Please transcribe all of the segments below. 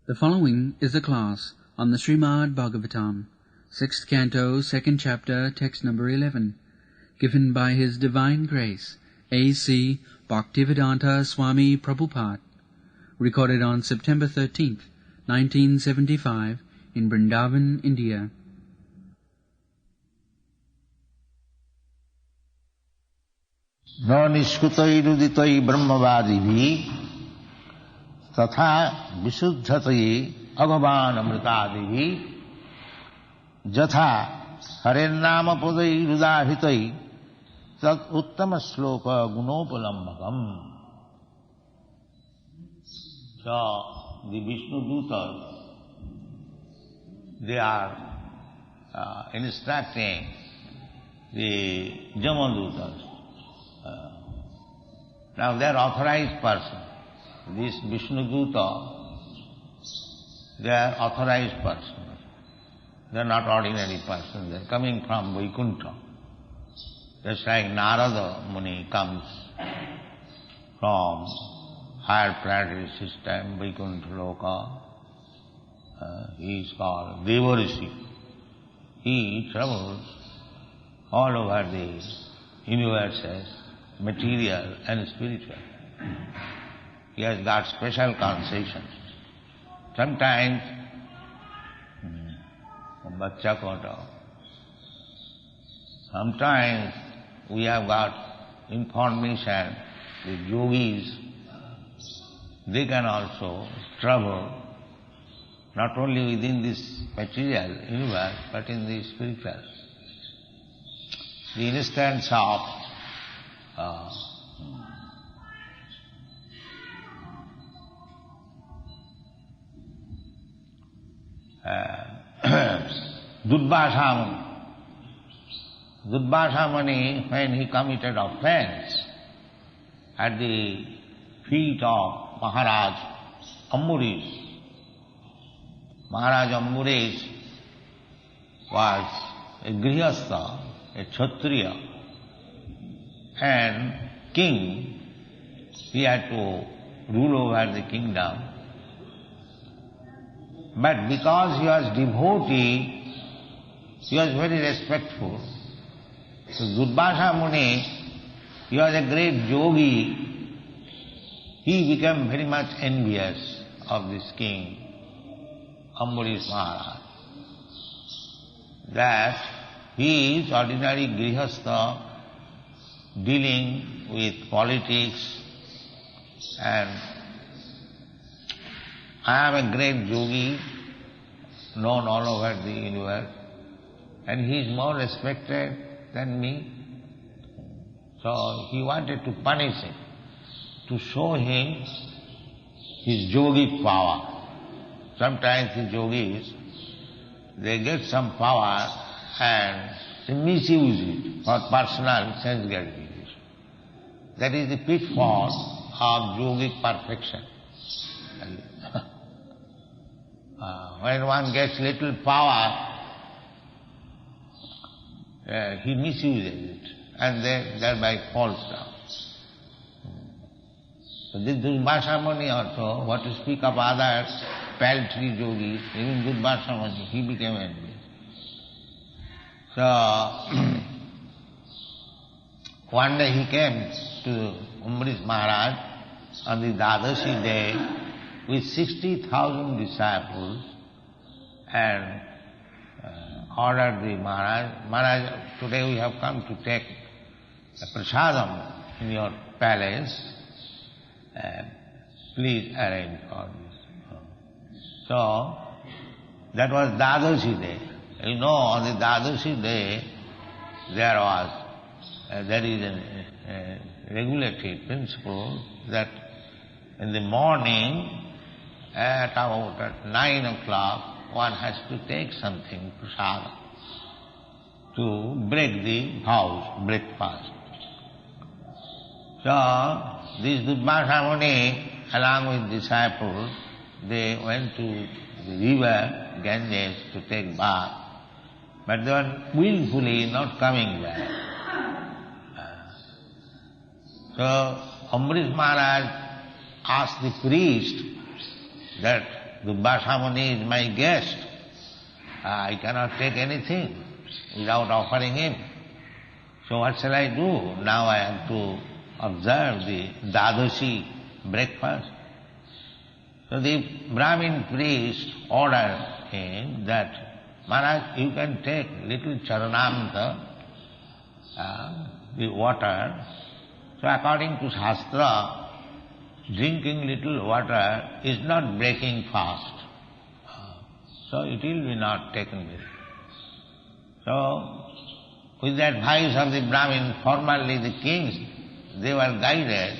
The following is a class on the Srimad Bhagavatam, 6th Canto, 2nd Chapter, text number 11, given by His Divine Grace, A.C. Bhaktivedanta Swami Prabhupada, recorded on September 13th, 1975, in Vrindavan, India. No nishkutai ruditai brahmavadivi तथा विशुद्धतये भगवान अमृतादिहि जथा हरेन्नाम पदै रुदाहितै तत् उत्तम श्लोक गुणोपलम्बकम. So the Vishnu Dutas, they are instructing the Jamadutas. Now they are authorized person. This Vishnu Duta, they are authorized persons. They are not ordinary persons. They are coming from Vaikuntha. Just like Narada Muni comes from higher planetary system, Vaikuntha Loka. He is called Devarishi. He travels all over the universes, material and spiritual. He has got special concessions. Sometimes, sometimes we have got information, the yogis, they can also travel not only within this material universe, but in the spiritual. The instance of Durvasa Muni, when he committed offense at the feet of Maharaj Ambarish. Maharaj Ambarish was a grihastha, a kshatriya, and king. He had to rule over the kingdom. But because he was devotee, he was very respectful. So Durvasa Muni, he was a great yogi. He became very much envious of this king, Ambarish Maharaj, that he is ordinary grihastha dealing with politics, and I am a great yogi known all over the universe, and he is more respected than me. So he wanted to punish him, to show him his yogic power. Sometimes the yogis, they get some power and they misuse it for personal sense gratification. That is the pitfall of yogic perfection. When one gets little power, he misuses it and thereby falls down. So this Durvasa Muni also, what to speak of other paltry yogis, even Durvasa Muni, he became envious. So one day he came to Ambarish Maharaj on the Dadashi day with 60,000 disciples and ordered the Maharaj, today we have come to take a prasadam in your palace, please arrange for this. So, that was Dadashi day. You know, on the Dadashi day, there is a regulated principle that in the morning, at about 9 o'clock, one has to take something, prasadam, to break the house, breakfast. So, this Durvasa Muni, along with disciples, they went to the river Ganges to take bath, but they were willfully not coming back. So, Ambarish Maharaj asked the priest that Durvasa Muni is my guest. I cannot take anything without offering him. So what shall I do? Now I have to observe the Dadashi breakfast. So the Brahmin priest ordered him that, Maharaj, you can take little charanamrita, the water. So according to Shastra, drinking little water is not breaking fast. So it will be not taken with. So with the advice of the Brahmin, formerly the kings, they were guided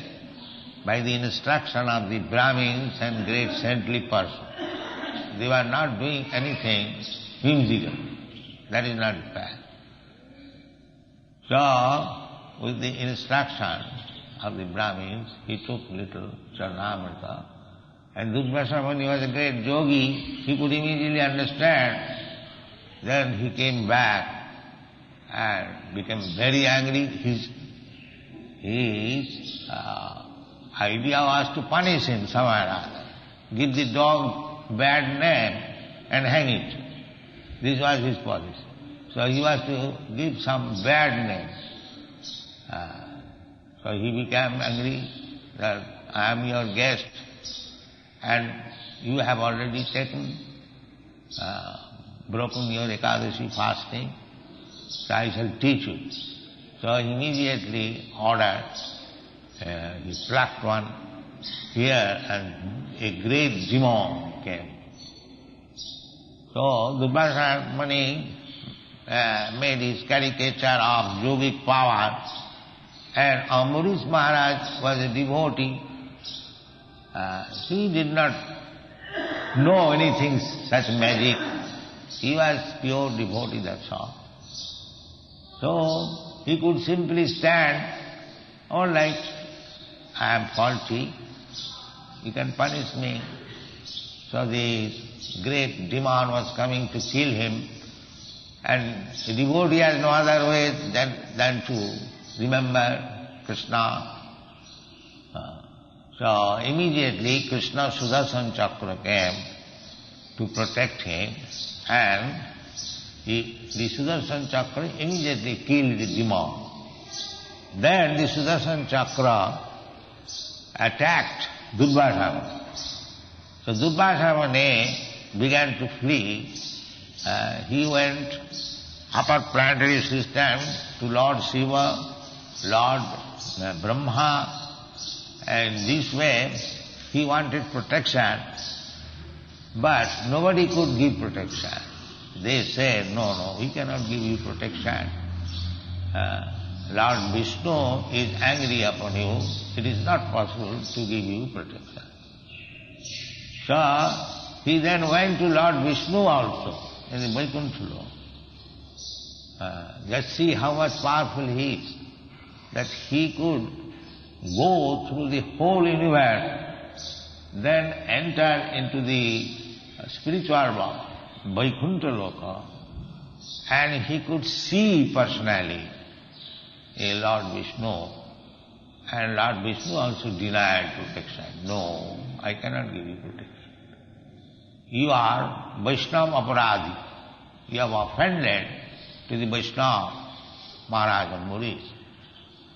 by the instruction of the Brahmins and great saintly persons. They were not doing anything whimsical. That is not fair. So, with the instruction of the Brahmins, he took little Charanamrita. And Durvasa Muni was a great yogi. He could immediately understand. Then he came back and became very angry. His idea was to punish him somewhere or other. Give the dog bad name and hang it. This was his policy. So he was to give some bad name. So he became angry that I am your guest and you have already broken your Ekadashi fasting, so I shall teach you. So he immediately ordered, he plucked one ear and a great demon came. So Durvasa Muni made his caricature of yogic power, and Ambarish Maharaj was a devotee. He did not know anything such magic. He was pure devotee, that's all. So he could simply stand, all right, I am faulty, you can punish me. So the great demon was coming to kill him, and the devotee has no other way than to remember Krishna. So immediately Krishna Sudarshan Chakra came to protect him, and the Sudarshan Chakra immediately killed the demon. Then the Sudarshan Chakra attacked Durvasa. So Durvasa Muni began to flee. He went upper planetary system to Lord Shiva, Lord Brahma, and this way he wanted protection, but nobody could give protection. They said, no, we cannot give you protection. Lord Vishnu is angry upon you. It is not possible to give you protection. So he then went to Lord Vishnu also in the Vaikuntha Lok. Just see how much powerful he is, that he could go through the whole universe, then enter into the spiritual world, Vaikuntha Loka, and he could see personally a Lord Vishnu, and Lord Vishnu also denied protection. No, I cannot give you protection. You are Vaishnava Aparadhi. You have offended to the Vaishnava Maharaj and Muris.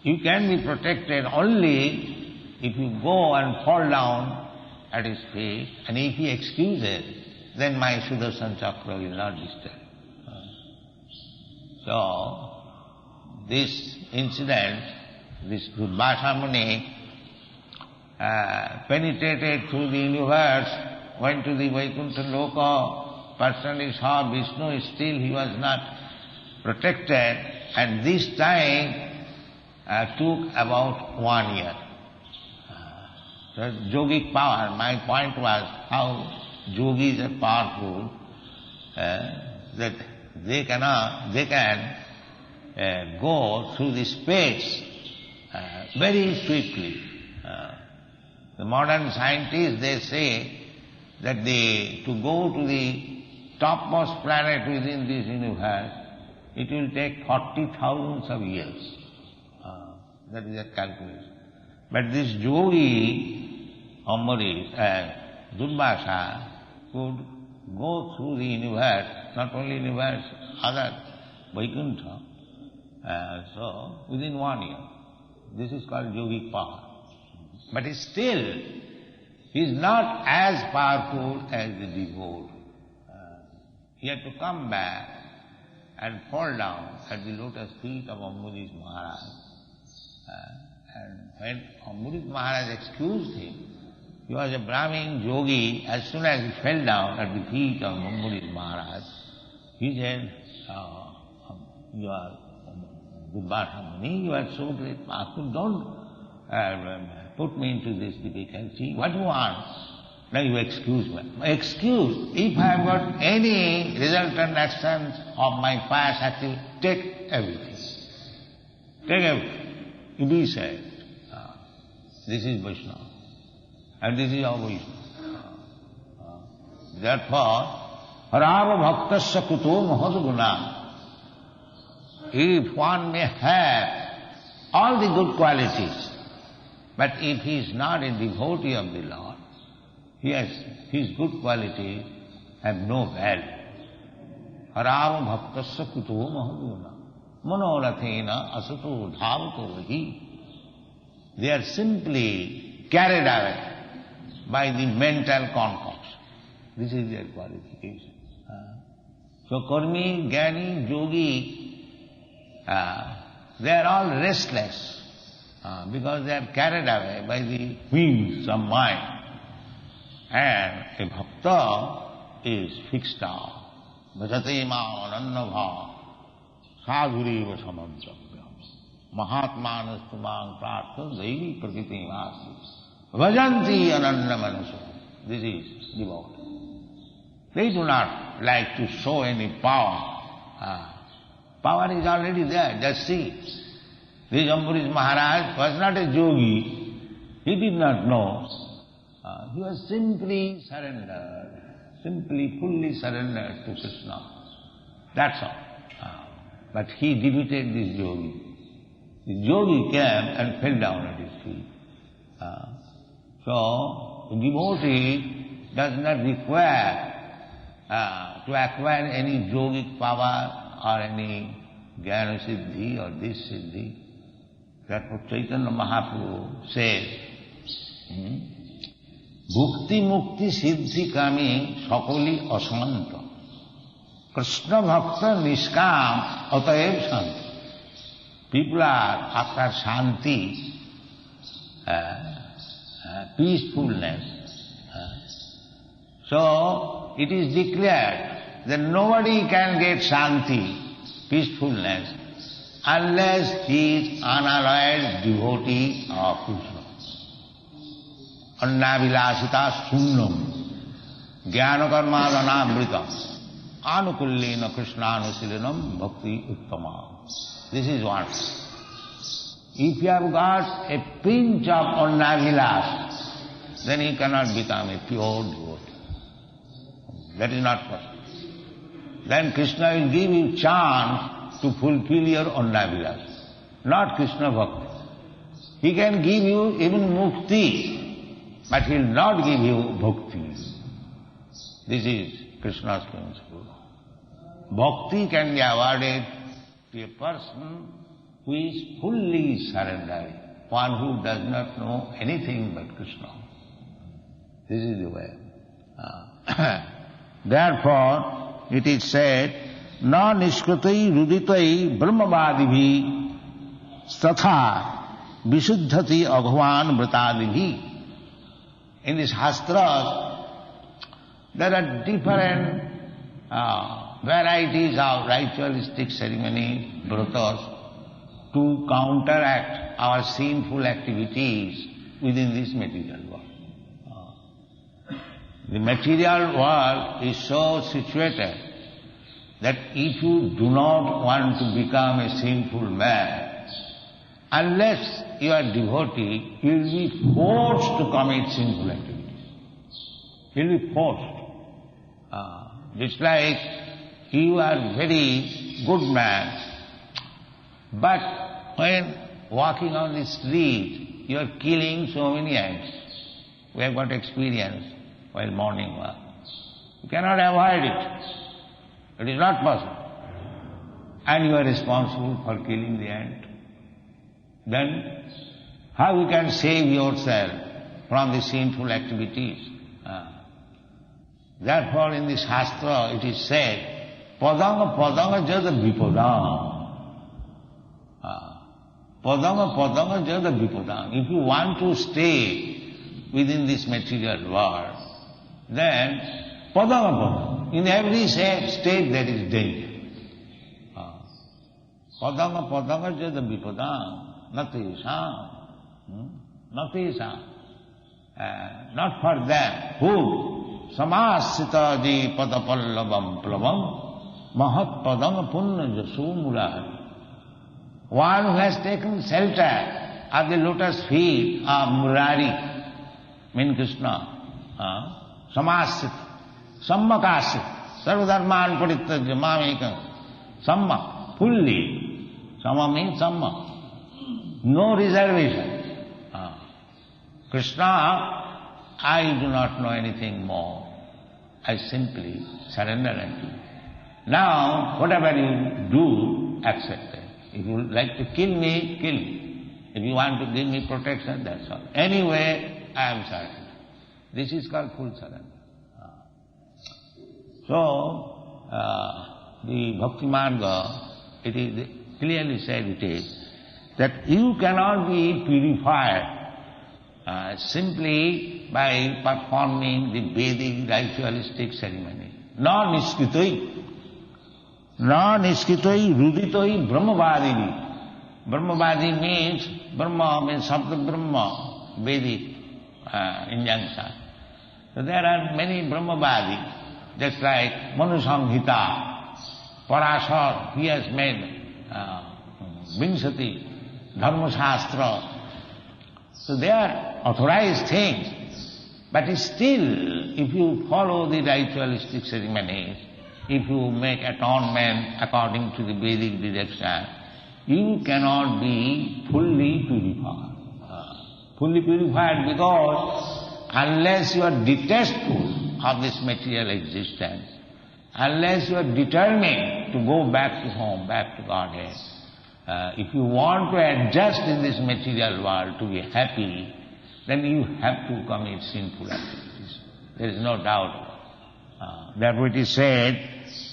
You can be protected only if you go and fall down at his feet, and if he excuses, then my Sudarshan Chakra will not disturb. So, this incident, this Durvasa Muni penetrated through the universe, went to the Vaikuntha Loka, personally saw Vishnu, still he was not protected, and this time took about 1 year. So yogic power, my point was how yogis are powerful, that they can go through the space very swiftly. The modern scientists, they say that to go to the topmost planet within this universe, it will take 40,000 of years. That is a calculation. But this yogi, Ambarish, Durvasa, could go through the universe, not only universe, other Vaikuntha, so within 1 year. This is called yogic power. But still, he is not as powerful as the devotee. He had to come back and fall down at the lotus feet of Ambarish Maharaj. And when Ambarish Maharaj excused him, he was a Brahmin yogi. As soon as he fell down at the feet of Ambarish Maharaj, he said, you are Muni, you are so great, powerful, don't put me into this difficulty. What do you want? Now you excuse me. Excuse. If I have got any resultant actions of my past activity, take everything. Take everything. You be said. This is Vaishnava. And this is our Vaishnava. Therefore, Rava Bhaktasya Kuto Mahadguna. If one may have all the good qualities, but if he is not a devotee of the Lord, his good qualities have no value. Harava bhaktasya kuto mahaduna manorathena asato dhavato vahi. They are simply carried away by the mental concoction. This is their qualification. So Karmi, Jnani, Yogi, they are all restless because they are carried away by the wings of mind. And a bhakta is fixed down. Bhajate ma anannabha sadhuriva samantravya mahatmanastu mang prartha daivi prakriti vasi bhajanti anannamanaso. This is devotee. They do not like to show any power. Power is already there, just see. This Ambarish Maharaj was not a yogi. He did not know. He was simply surrendered, fully surrendered to Krishna. That's all. But he defeated this yogi. The yogi came and fell down at his feet. So, the devotee does not require to acquire any yogic power or any jnana siddhi or this siddhi. Therefore Chaitanya Mahaprabhu says, Bhukti mukti siddhi kami sakoli asanta Krishna bhakta niskam ataev shanti. People are after shanti, peacefulness. So it is declared that nobody can get shanti, peacefulness, unless he is unalloyed devotee of Krishna. Annavilasita sunnam, jnana karma dhanamritam, anukullena krishnanushilinam bhakti uttama. This is what. If you have got a pinch of annavilas, then he cannot become a pure devotee. That is not possible. Then Krishna will give you chance to fulfill your annavilas, not Krishna bhakti. He can give you even mukti, but he will not give you bhakti. This is Krishna's principle. Bhakti can be awarded to a person who is fully surrendered, one who does not know anything but Krishna. This is the way. Therefore, it is said, na nishkritai ruditai brahmavadibhi statha visuddhati abhavan vratadibhi. In the Shastras, there are different varieties of ritualistic ceremonies, vratas, to counteract our sinful activities within this material world. The material world is so situated that if you do not want to become a sinful man, unless you are devotee, you will be forced to commit sinful activities. You will be forced. It's like you are very good man, but when walking on the street, you are killing so many ants. We have got experience while morning walk. You cannot avoid it. It is not possible. And you are responsible for killing the ant. Then how you can save yourself from the sinful activities? Therefore in the Shastra it is said, Padanga padanga jada vipadam. Padanga padanga jada vipadam. If you want to stay within this material world, then padanga padanga. In every state there is danger. Padanga padanga jada vipadam. Natesam. Not for them. Who? Samasita di padapallavam plavam mahat padanga punna jasumula. One who has taken shelter at the lotus feet of Murari, mean Krishna, samasita, sammakasita, sarvadharman parittajya mamekam, samma, fully, samma means samma, no reservation. Krishna, I do not know anything more. I simply surrender unto you. Now, whatever you do, accept it. If you like to kill me, kill me. If you want to give me protection, that's all. Anyway, I am surrendered. This is called full surrender. So, the Bhakti Marga, it is clearly said it is, that you cannot be purified simply by performing the Vedic ritualistic ceremony. Non-niskritoi ruditoi brahmavadini. Brahmavadi means, Brahma means Sabda Brahma, Vedic injunction. So there are many Brahmavadi, just like Manu Samhita, Parashar, he has made Vinsati, Dharma Shastra. So they are authorized things, but still, if you follow the ritualistic ceremonies, if you make atonement according to the Vedic direction, you cannot be fully purified. Fully purified because unless you are detestful of this material existence, unless you are determined to go back to home, back to Godhead, if you want to adjust in this material world to be happy, then you have to commit sinful activities. There is no doubt. Therefore it is said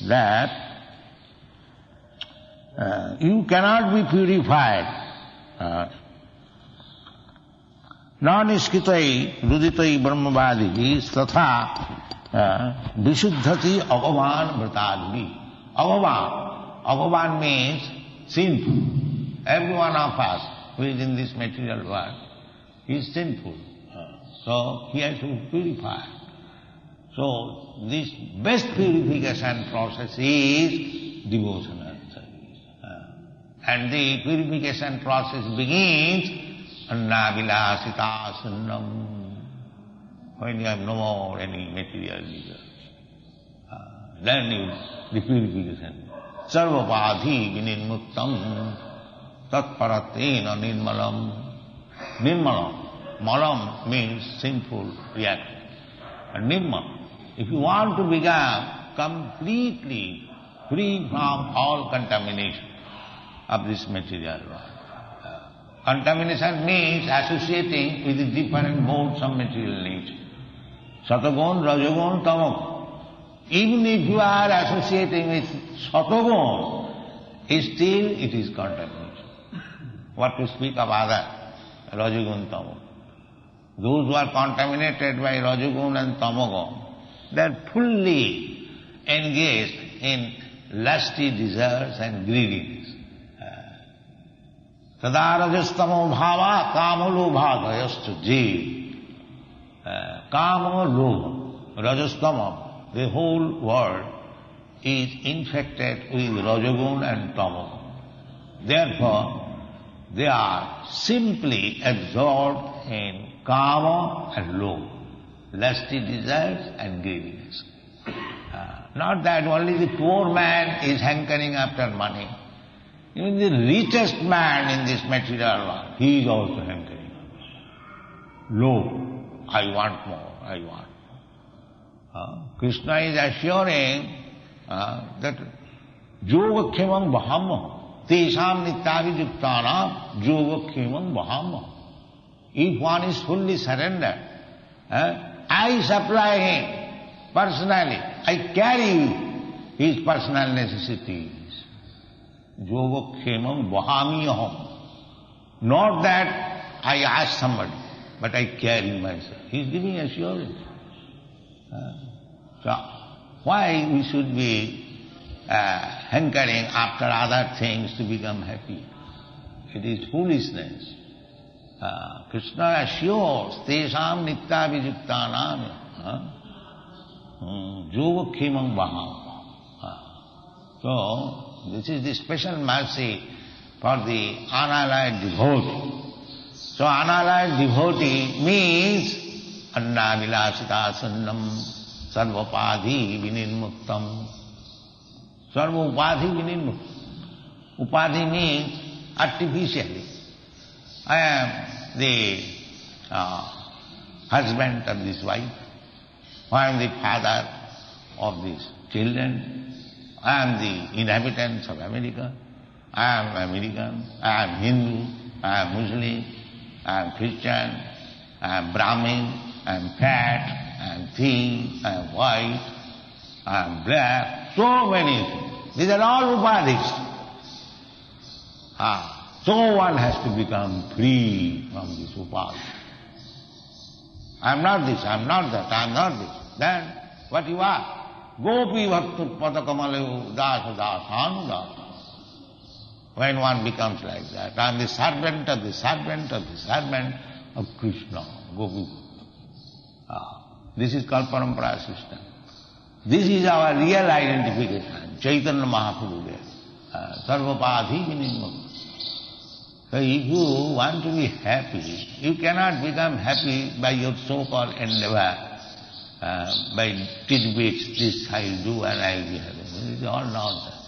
that you cannot be purified. Non-iskitai ruditai brahmavadi tatha vishuddhati avavan vratadvi. Avavan means sinful. Every one of us who is in this material world is sinful. So he has to purify. So this best purification process is devotional service. And the purification process begins annavilasita sunnam, when you have no more any material desires. Then the purification. Sarvapadhi vinirmuttam tatparatena nirmalam. Nirmalam. Malam means sinful reaction. And nirmal. If you want to become completely free from all contamination of this material world. Contamination means associating with the different modes of material nature. Satagun, Rajagun, Tamagun. Even if you are associating with Satagun, still it is contamination. What to speak of other, Rajagun, Tamagun. Those who are contaminated by Rajagun and Tamagun, they are fully engaged in lusty desires and greediness. Tada rajastamo bhava kama lobha ji. Kama lobha, rajastama, the whole world is infected with rajagun and tamagun. Therefore, they are simply absorbed in kama and lobha, lusty desires and greediness. Not that only the poor man is hankering after money. Even the richest man in this material world, he is also hankering. Low, I want more, I want Krishna is assuring that yoga khemam vaham tesham nityavijuktanam yoga khemam vaham. If one is fully surrendered, I supply him personally. I carry his personal necessities. Yoga khemam vahami aham. Not that I ask somebody, but I carry myself. He is giving assurance. So why we should be hankering after other things to become happy? It is foolishness. Krishna assures, Tesham nitya vijuktanam yoga khemam vaham. So this is the special mercy for the unallied devotee. So unallied devotee means Anna vilasita sannam sarvapadhi vinirmuktam. Sarvapadhi vinirmuktam. Upadhi means artificially. I am the husband of this wife. I am the father of these children. I am the inhabitants of America. I am American. I am Hindu. I am Muslim. I am Christian. I am Brahmin. I am fat, I am thin, I am white, I am black, so many things. These are all upadhis. So one has to become free from this upadhi. I am not this, I am not that, I am not this. Then what you are? Gopi bhaktu padakamalu dasa dasanu dasa. When one becomes like that, I am the servant of the servant of the servant of Krishna, Gopi. This is called parampara system. This is our real identification. Chaitanya Mahaprabhu there. Sarvapadhi vinirmuktam. So if you want to be happy, you cannot become happy by your so-called endeavor, by tidbits, this I'll do and I'll be happy. It is all nonsense.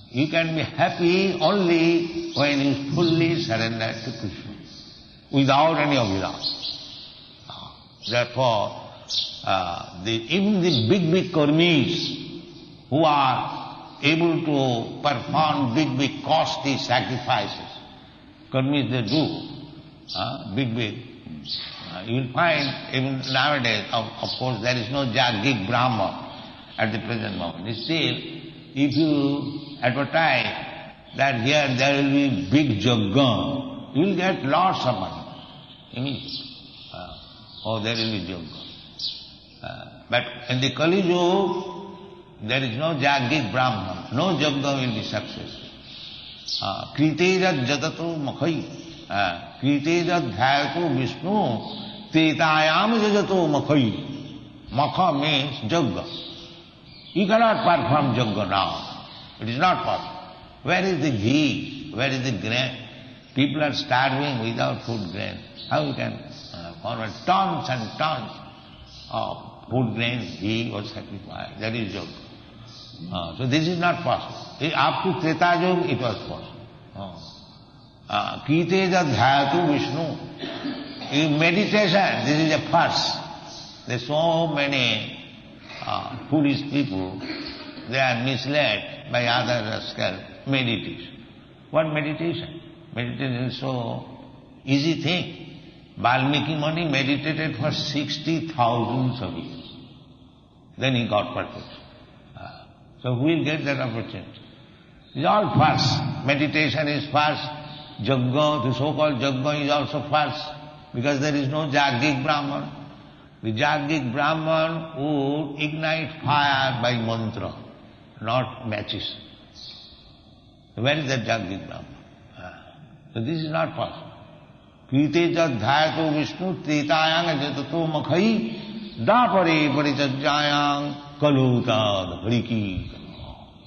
You can be happy only when you fully surrender to Krishna, without any obhidha. Therefore, even the big karmis who are able to perform big costly sacrifices, karmis they do, big. You will find even nowadays, of course, there is no Jagik Brahma at the present moment. Still, if you advertise that here there will be big Jagga, you will get lots of money immediately. There will be Jagga. But in the Kali Yuga, there is no Jagik Brahman. No Jagga will be successful. Kritejat jatato makhai. Kritejat dhyayato Vishnu. Tetayam jajato makhai. Makha means Jagga. You cannot perform Jagga now. It is not possible. Where is the ghee? Where is the grain? People are starving without food grain. How you can forward tons and tons of food grains, ghee or sacrifice? That is Jagga. So this is not possible. Up to Treta Yuga it was possible. Kiteja dhyatu Vishnu. In meditation, this is a first. There are so many foolish people, they are misled by other rascals. Meditation. What meditation? Meditation is so easy thing. Valmiki Muni meditated for 60,000 of years. Then he got perfection. So who will get that opportunity? It's all first. Meditation is first. Jagga, the so-called Jagga is also first. Because there is no Jagik Brahman. The Jagik Brahman would ignite fire by mantra, not matches. So where is that Jagik Brahman? So this is not possible. Kriteja dhyato Vishnu tretayang jatato makhai dapare paricajayang kalutad hariki.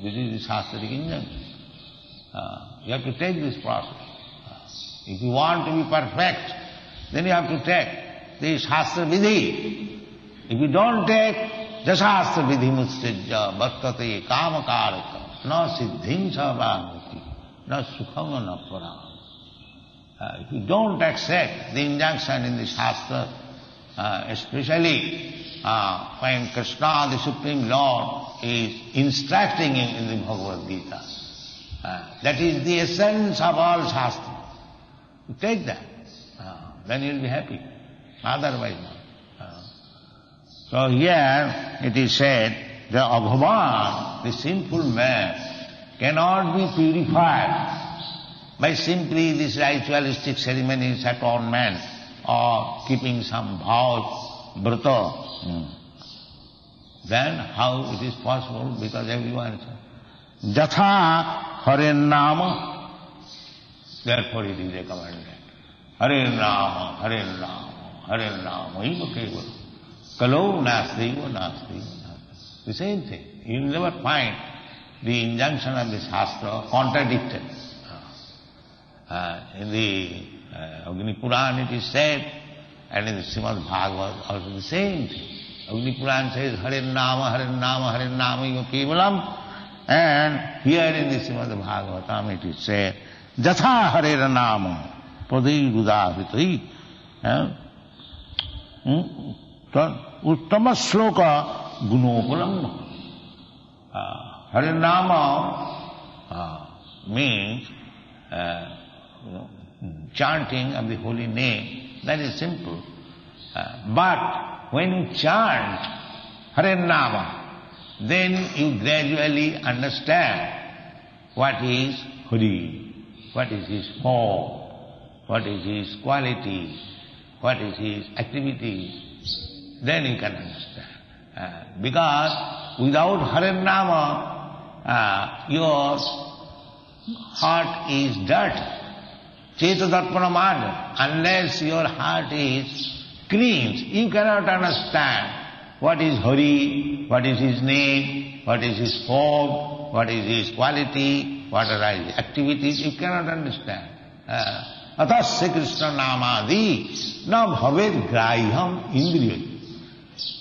This is the Shastric injunction. You have to take this process. If you want to be perfect, then you have to take the Shastra Vidhi. If you don't take the Shastra Vidhi mutsijja bhattate kamakaraka na siddhim sabhamuti na sukham na param. If you don't accept the injunction in the Shastra especially when Krishna, the Supreme Lord, is instructing in the Bhagavad Gita. That is the essence of all Shastra. You take that, then you'll be happy. Otherwise not. So here it is said, the Bhagavan, the sinful man, cannot be purified by simply this ritualistic ceremonies, atonement, or keeping some vows, vrata. Then how it is possible? Because everyone is Jatha Hare Nama. Therefore it is recommended. Hare Nama, Hare Nama, Hare Nama, Eva Kevala. Kalau Nasteva, Nasteva. The same thing. You will never find the injunction of the Shastra contradicted. In the Agni Puran it is said, and in the Srimad Bhagavad also the same thing. Agni Puran says, Hare Nama, Hare Nama, Hare Nama, Eva Kevalam. And here in the Srimad Bhagavatam it is said, Jatha Hare Nama, Padai Gudavitri. Uttama Shloka Gunopalam. Hare Nama means chanting of the holy name. That is simple. But when you chant Hare Nama, then you gradually understand what is Hari, what is his form, what is his quality, what is his activity. Then you can understand. Because without Hare Nama, your heart is dirty. Cheta Darpana Marga. Unless your heart is clean, you cannot understand what is Hari, what is his name, what is his form, what is his quality, what are his activities. You cannot understand. Atasya Krishna Namadi na bhaved graham indriya.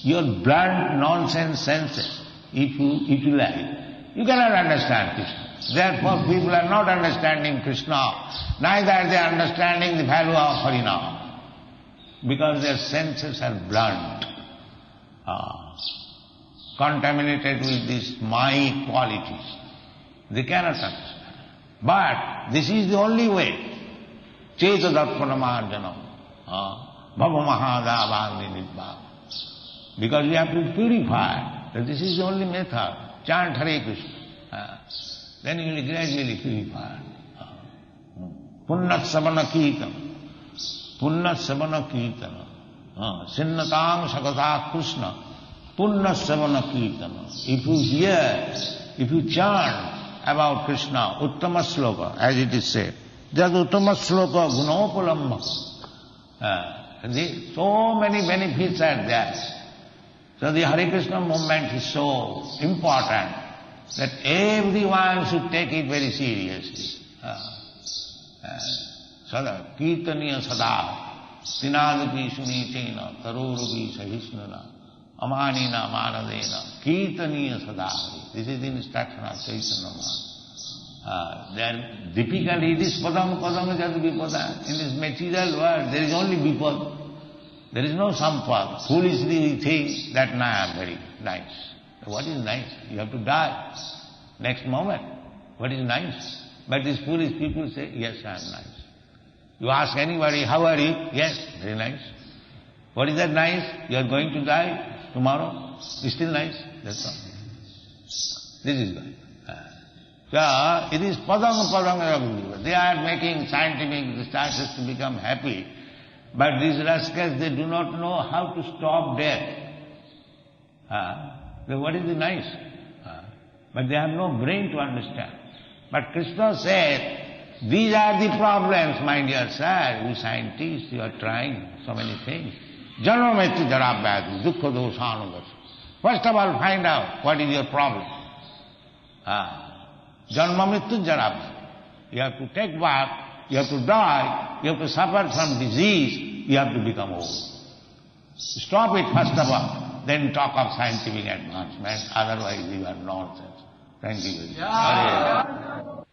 Your blunt nonsense senses, if you utilize, you cannot understand Krishna. Therefore people are not understanding Krishna, neither they are understanding the value of Harinam, because their senses are blunt, contaminated with these my qualities. They cannot understand. But this is the only way. Cheta Darpana Marjanam, Bhava Mahadavagni Nidbhava. Because we have to purify. That this is the only method. Chant Hare Krishna. Then you will gradually purify. Punnat Sabana Kirtana. Punnat Sabana Kirtana. Sinnatang Sakata Krishna. Punnat Sabana Kirtana. If you hear, if you chant about Krishna, Uttama Sloka, as it is said, that Uttama Sloka Gunopalambha. So many benefits are there. So the Hare Krishna movement is so important that everyone should take it very seriously. Sada Kirtaniya Sada Sinadapi Sunitena Tarurupi Sahisnana Amanina Manadena Kirtaniya Sada. This is the instruction of Chaitanya Mahaprabhu. Then typically it is Padam Jadu Vipada. In this material world there is only Vipada. There is no sampad. Foolishly we think that I am very nice. What is nice? You have to die. Next moment. What is nice? But these foolish people say, yes, I am nice. You ask anybody, how are you? Yes, very nice. What is that nice? You are going to die tomorrow. It's still nice. That's all. This is why. So it is padam. They are making scientific researches to become happy. But these rascals, they do not know how to stop death. What is the nice? But they have no brain to understand. But Krishna said, these are the problems, my dear sir. You scientists, you are trying so many things. Janma mrityu jara vyadhi, dukkha doshanugas. First of all, find out what is your problem. Janma mrityu jara vyadhi. You have to take birth, you have to die, you have to suffer from disease, you have to become old. Stop it first of all, then talk of scientific advancement, otherwise you are nonsense. Thank you very much.